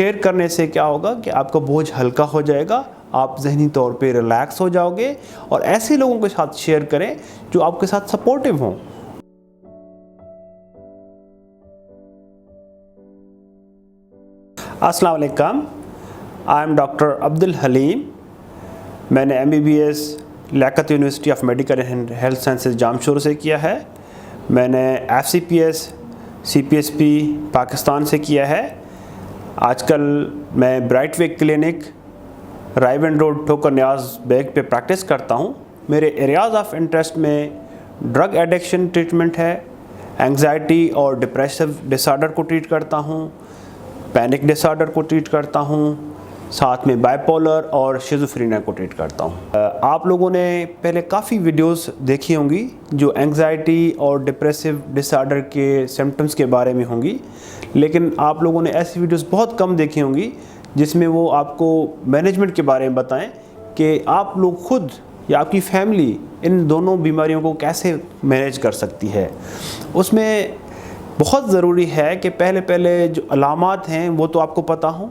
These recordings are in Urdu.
شیئر کرنے سے کیا ہوگا کہ آپ کا بوجھ ہلکا ہو جائے گا، آپ ذہنی طور پہ ریلیکس ہو جاؤ گے، اور ایسے لوگوں کے ساتھ شیئر کریں جو آپ کے ساتھ سپورٹیو ہوں۔ السلام علیکم، آئی ایم ڈاکٹر عبدالحلیم۔ میں نے MBBS Liaquat university of medical and health sciences Jamshoro سے کیا ہے۔ میں نے FCPS CPSP پاکستان سے کیا ہے۔ آج کل میں برائٹ وے کلینک رائے ون روڈ ٹھوکر نیاز بیگ پہ پریکٹس کرتا ہوں۔ میرے ایریاز آف انٹرسٹ میں ڈرگ ایڈکشن ٹریٹمنٹ ہے، اینگزائٹی اور ڈپریسو ڈس آرڈر کو ٹریٹ کرتا ہوں، پینک ڈس آرڈر کو ٹریٹ کرتا ہوں، ساتھ میں بائی پولر اور شیزوفرینیا کو ٹریٹ کرتا ہوں۔ آپ لوگوں نے پہلے کافی ویڈیوز دیکھی ہوں گی جو اینگزائٹی اور ڈپریسو ڈس آرڈر کے سمپٹمز کے بارے میں ہوں گی، لیکن آپ لوگوں نے ایسی ویڈیوز بہت کم دیکھی ہوں گی جس میں وہ آپ کو مینجمنٹ کے بارے میں بتائیں کہ آپ لوگ خود یا آپ کی فیملی ان دونوں بیماریوں کو کیسے مینیج کر سکتی ہے۔ اس میں بہت ضروری ہے کہ پہلے جو علامات ہیں وہ تو آپ کو پتہ ہوں،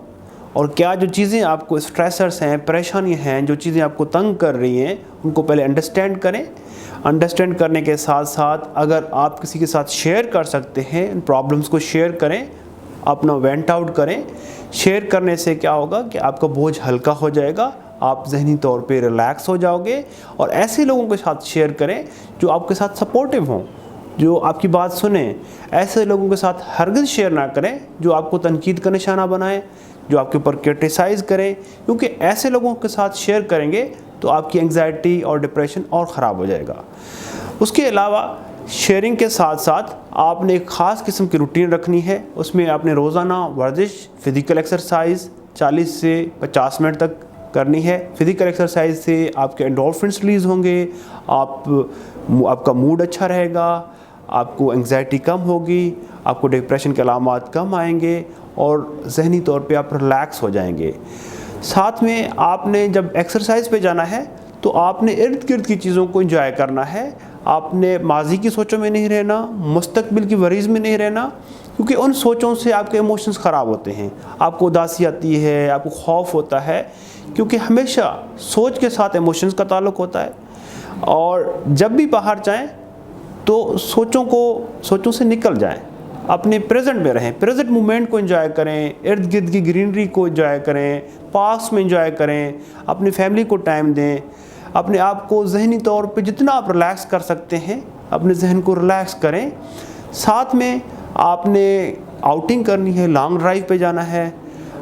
اور کیا جو چیزیں آپ کو اسٹریسرز ہیں، پریشانیاں ہیں، جو چیزیں آپ کو تنگ کر رہی ہیں ان کو پہلے انڈرسٹینڈ کریں۔ انڈرسٹینڈ کرنے کے ساتھ ساتھ اگر آپ کسی کے ساتھ شیئر کر سکتے ہیں ان پرابلمس کو شیئر کریں، اپنا وینٹ آؤٹ کریں۔ شیئر کرنے سے کیا ہوگا کہ آپ کا بوجھ ہلکا ہو جائے گا، آپ ذہنی طور پہ ریلیکس ہو جاؤ گے، اور ایسے لوگوں کے ساتھ شیئر کریں جو آپ کے ساتھ سپورٹیو ہوں، جو آپ کی بات سنیں۔ ایسے لوگوں کے ساتھ ہرگز شیئر نہ کریں جو آپ کو تنقید کا نشانہ بنائیں، جو آپ کے اوپر کرٹیسائز کریں، کیونکہ ایسے لوگوں کے ساتھ شیئر کریں گے تو آپ کی اینگزائٹی اور ڈپریشن اور خراب ہو جائے گا۔ اس کے علاوہ شیئرنگ کے ساتھ ساتھ آپ نے ایک خاص قسم کی روٹین رکھنی ہے۔ اس میں آپ نے روزانہ ورزش، فزیکل ایکسرسائز 40 سے 50 منٹ تک کرنی ہے۔ فزیکل ایکسرسائز سے آپ کے انڈورفنس ریلیز ہوں گے، آپ کا موڈ اچھا رہے گا، آپ کو اینگزائٹی کم ہوگی، آپ کو ڈپریشن کے علامات کم آئیں گے، اور ذہنی طور پہ آپ ریلیکس ہو جائیں گے۔ ساتھ میں آپ نے جب ایکسرسائز پہ جانا ہے تو آپ نے ارد گرد کی چیزوں کو انجوائے کرنا ہے۔ آپ نے ماضی کی سوچوں میں نہیں رہنا، مستقبل کی وریز میں نہیں رہنا، کیونکہ ان سوچوں سے آپ کے ایموشنز خراب ہوتے ہیں، آپ کو اداسی آتی ہے، آپ کو خوف ہوتا ہے، کیونکہ ہمیشہ سوچ کے ساتھ ایموشنز کا تعلق ہوتا ہے۔ اور جب بھی باہر جائیں تو سوچوں سے نکل جائیں، اپنے پریزنٹ میں رہیں، پریزنٹ مومنٹ کو انجوائے کریں، ارد گرد کی گرینری کو انجوائے کریں، پارکس میں انجوائے کریں، اپنی فیملی کو ٹائم دیں، اپنے آپ کو ذہنی طور پہ جتنا آپ ریلیکس کر سکتے ہیں اپنے ذہن کو ریلیکس کریں۔ ساتھ میں آپ نے آؤٹنگ کرنی ہے، لانگ ڈرائیو پہ جانا ہے،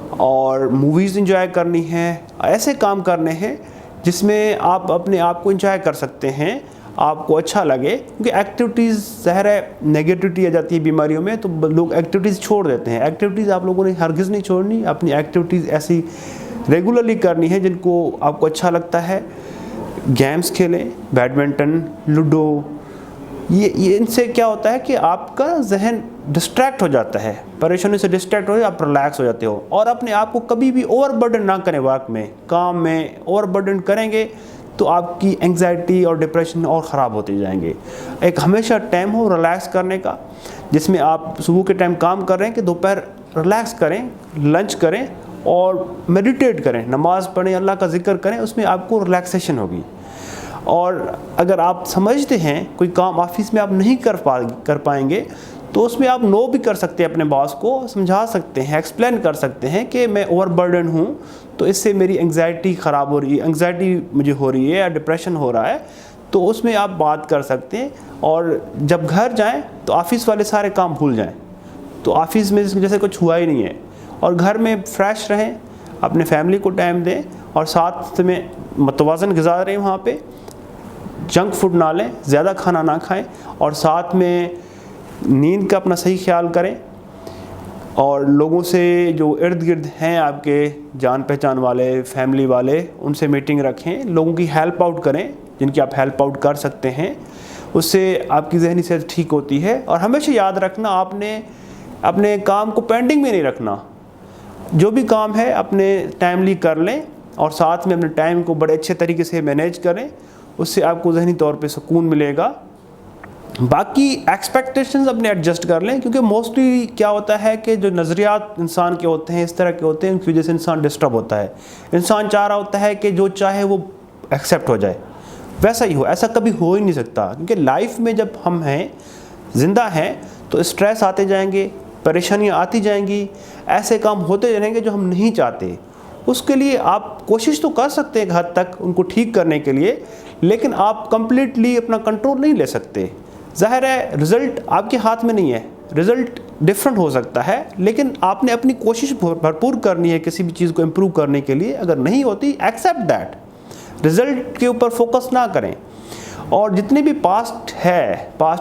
اور موویز انجوائے کرنی ہے۔ ایسے کام کرنے ہیں جس میں آپ اپنے آپ کو انجوائے کر سکتے ہیں، آپ کو اچھا لگے، کیونکہ ایکٹیویٹیز ظاہر ہے نیگیٹیوٹی آ جاتی ہے بیماریوں میں تو لوگ ایکٹیویٹیز چھوڑ دیتے ہیں۔ ایکٹیویٹیز آپ لوگوں نے ہرگز نہیں چھوڑنی، اپنی ایکٹیویٹیز ایسی ریگولرلی کرنی ہے جن کو آپ کو اچھا لگتا ہے۔ گیمز کھیلیں، بیڈمنٹن، لوڈو، یہ ان سے کیا ہوتا ہے کہ آپ کا ذہن ڈسٹریکٹ ہو جاتا ہے، پریشانی سے ڈسٹریکٹ ہو جاتے، آپ ریلیکس ہو جاتے ہو، اور اپنے آپ کو کبھی بھی اوور برڈن نہ کریں۔ ورک میں، کام میں اوور برڈن کریں گے تو آپ کی اینگزائٹی اور ڈپریشن اور خراب ہوتے جائیں گے۔ ایک ہمیشہ ٹائم ہو ریلیکس کرنے کا، جس میں آپ صبح کے ٹائم کام کر رہے ہیں کہ دوپہر ریلیکس کریں، لنچ کریں اور میڈیٹیٹ کریں، نماز پڑھیں، اللہ کا ذکر کریں، اس میں آپ کو ریلیکسیشن ہوگی۔ اور اگر آپ سمجھتے ہیں کوئی کام آفس میں آپ نہیں کر پائیں گے تو اس میں آپ نو بھی کر سکتے ہیں، اپنے باس کو سمجھا سکتے ہیں، ایکسپلین کر سکتے ہیں کہ میں اوور برڈن ہوں تو اس سے میری اینگزائٹی خراب ہو رہی ہے، اینگزائٹی مجھے ہو رہی ہے یا ڈپریشن ہو رہا ہے، تو اس میں آپ بات کر سکتے ہیں۔ اور جب گھر جائیں تو آفس والے سارے کام بھول جائیں، تو آفس میں جیسے کچھ ہوا ہی نہیں ہے، اور گھر میں فریش رہیں، اپنے فیملی کو ٹائم دیں، اور ساتھ میں متوازن غذا رہیں، وہاں پہ جنک فوڈ نہ لیں، زیادہ کھانا نہ کھائیں، اور ساتھ میں نیند کا اپنا صحیح خیال کریں، اور لوگوں سے جو ارد گرد ہیں آپ کے جان پہچان والے، فیملی والے، ان سے میٹنگ رکھیں، لوگوں کی ہیلپ آؤٹ کریں جن کی آپ ہیلپ آؤٹ کر سکتے ہیں، اس سے آپ کی ذہنی صحت ٹھیک ہوتی ہے۔ اور ہمیشہ یاد رکھنا آپ نے اپنے کام کو پینڈنگ میں نہیں رکھنا، جو بھی کام ہے اپنے ٹائملی کر لیں، اور ساتھ میں اپنے ٹائم کو بڑے اچھے طریقے سے مینیج کریں، اس سے آپ کو ذہنی طور پہ سکون ملے گا۔ باقی ایکسپیکٹیشنز اپنے ایڈجسٹ کر لیں، کیونکہ موسٹلی کیا ہوتا ہے کہ جو نظریات انسان کے ہوتے ہیں اس طرح کے ہوتے ہیں، ان کی وجہ سے انسان ڈسٹرب ہوتا ہے. انسان چاہ رہا ہوتا ہے کہ جو چاہے وہ ایکسیپٹ ہو جائے، ویسا ہی ہو. ایسا کبھی ہو ہی نہیں سکتا، کیونکہ لائف میں جب ہم ہیں، زندہ ہیں، تو اسٹریس آتے جائیں گے، پریشانیاں آتی جائیں گی، ایسے کام ہوتے جائیں گے جو ہم نہیں چاہتے. اس کے لیے آپ کوشش تو کر سکتے ہیں ایک حد تک ان کو ٹھیک کرنے کے لیے، لیکن آپ کمپلیٹلی اپنا کنٹرول نہیں لے سکتے. ظاہر ہے رزلٹ آپ کے ہاتھ میں نہیں ہے، رزلٹ ڈفرینٹ ہو سکتا ہے، لیکن آپ نے اپنی کوشش بھرپور کرنی ہے کسی بھی چیز کو امپروو کرنے کے لیے. اگر نہیں ہوتی، ایکسیپٹ دیٹ، رزلٹ کے اوپر فوکس نہ کریں. اور جتنے بھی پاسٹ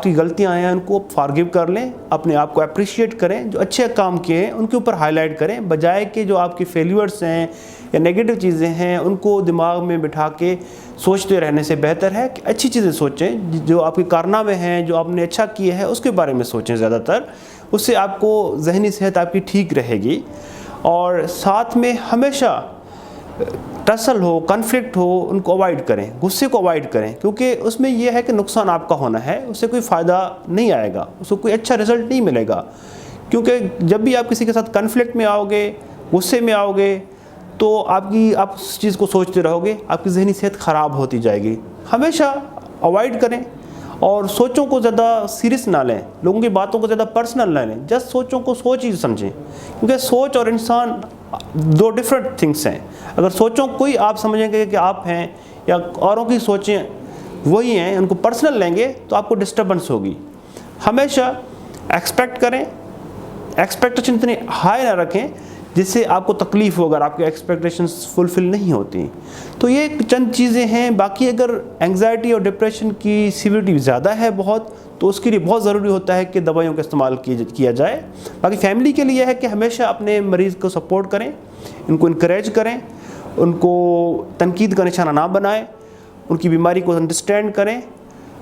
کی غلطیاں ہیں ان کو فارگیو کر لیں، اپنے آپ کو اپریشیٹ کریں. جو اچھے کام کیے ہیں ان کے اوپر ہائی لائٹ کریں، بجائے کہ جو آپ کی فیلیورس ہیں یا نیگیٹو چیزیں ہیں ان کو دماغ میں بٹھا کے سوچتے رہنے سے بہتر ہے کہ اچھی چیزیں سوچیں. جو آپ کے کارنامے ہیں، جو آپ نے اچھا کیے ہیں، اس کے بارے میں سوچیں زیادہ تر. اس سے آپ کو ذہنی صحت آپ کی ٹھیک رہے گی. اور ساتھ میں ہمیشہ ٹسل ہو، کنفلکٹ ہو، ان کو اوائڈ کریں، غصے کو اوائڈ کریں، کیونکہ اس میں یہ ہے کہ نقصان آپ کا ہونا ہے، اس سے کوئی فائدہ نہیں آئے گا، اس کو کوئی اچھا رزلٹ نہیں ملے گا. کیونکہ جب بھی آپ کسی کے ساتھ کنفلکٹ میں آؤ گے، غصے میں آؤ گے، تو آپ اس چیز کو سوچتے رہو گے، آپ کی ذہنی صحت خراب ہوتی جائے گی. ہمیشہ اوائڈ کریں اور سوچوں کو زیادہ سیریس نہ لیں، لوگوں کی باتوں کو زیادہ پرسنل نہ لیں. جسٹ سوچوں کو سوچ ہی سمجھیں، کیونکہ سوچ اور انسان دو ڈفرینٹ تھنگس ہیں. اگر سوچوں کوئی آپ سمجھیں گے کہ آپ ہیں یا اوروں کی سوچیں وہی ہیں، ان کو پرسنل لیں گے تو آپ کو ڈسٹربنس ہوگی. ہمیشہ ایکسپیکٹ کریں، ایکسپیکٹیشن اتنی ہائی نہ رکھیں جس سے آپ کو تکلیف ہو اگر آپ کی ایکسپیکٹیشنز فلفل نہیں ہوتی. تو یہ چند چیزیں ہیں. باقی اگر انگزائٹی اور ڈپریشن کی سیویریٹی زیادہ ہے بہت، تو اس کے لیے بہت ضروری ہوتا ہے کہ دوائیوں کا استعمال کیا جائے. باقی فیملی کے لیے ہے کہ ہمیشہ اپنے مریض کو سپورٹ کریں، ان کو انکریج کریں، ان کو تنقید کا نشانہ نہ بنائیں، ان کی بیماری کو انڈرسٹینڈ کریں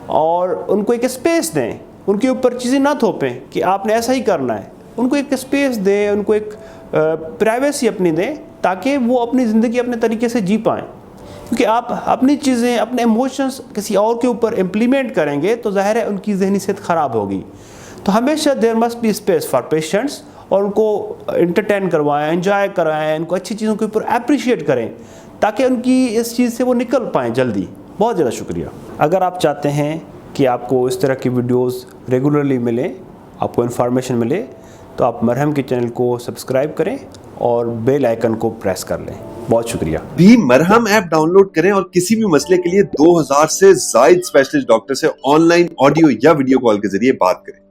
اور ان کو ایک اسپیس دیں. ان کے اوپر چیزیں نہ تھوپیں کہ آپ نے ایسا ہی کرنا ہے. ان کو ایک اسپیس دیں، ان کو ایک پرائیویسی اپنی دیں، تاکہ وہ اپنی زندگی اپنے طریقے سے جی پائیں. کیونکہ آپ اپنی چیزیں، اپنے ایموشنز کسی اور کے اوپر امپلیمنٹ کریں گے تو ظاہر ہے ان کی ذہنی صحت خراب ہوگی. تو ہمیشہ there must be space for patients, اور ان کو انٹرٹین کروائیں، انجوائے کرائیں، ان کو اچھی چیزوں کے اوپر اپریشیٹ کریں تاکہ ان کی اس چیز سے وہ نکل پائیں جلدی. بہت زیادہ شکریہ. اگر آپ چاہتے ہیں کہ آپ کو اس طرح کی ویڈیوز ریگولرلی ملیں، آپ کو انفارمیشن ملے، تو آپ مرہم کے چینل کو سبسکرائب کریں اور بیل آئیکن کو پریس کر لیں. بہت شکریہ. بھی مرہم ایپ ڈاؤن لوڈ کریں اور کسی بھی مسئلے کے لیے 2000 سے زائد اسپیشلسٹ ڈاکٹر سے آن لائن آڈیو یا ویڈیو کال کے ذریعے بات کریں.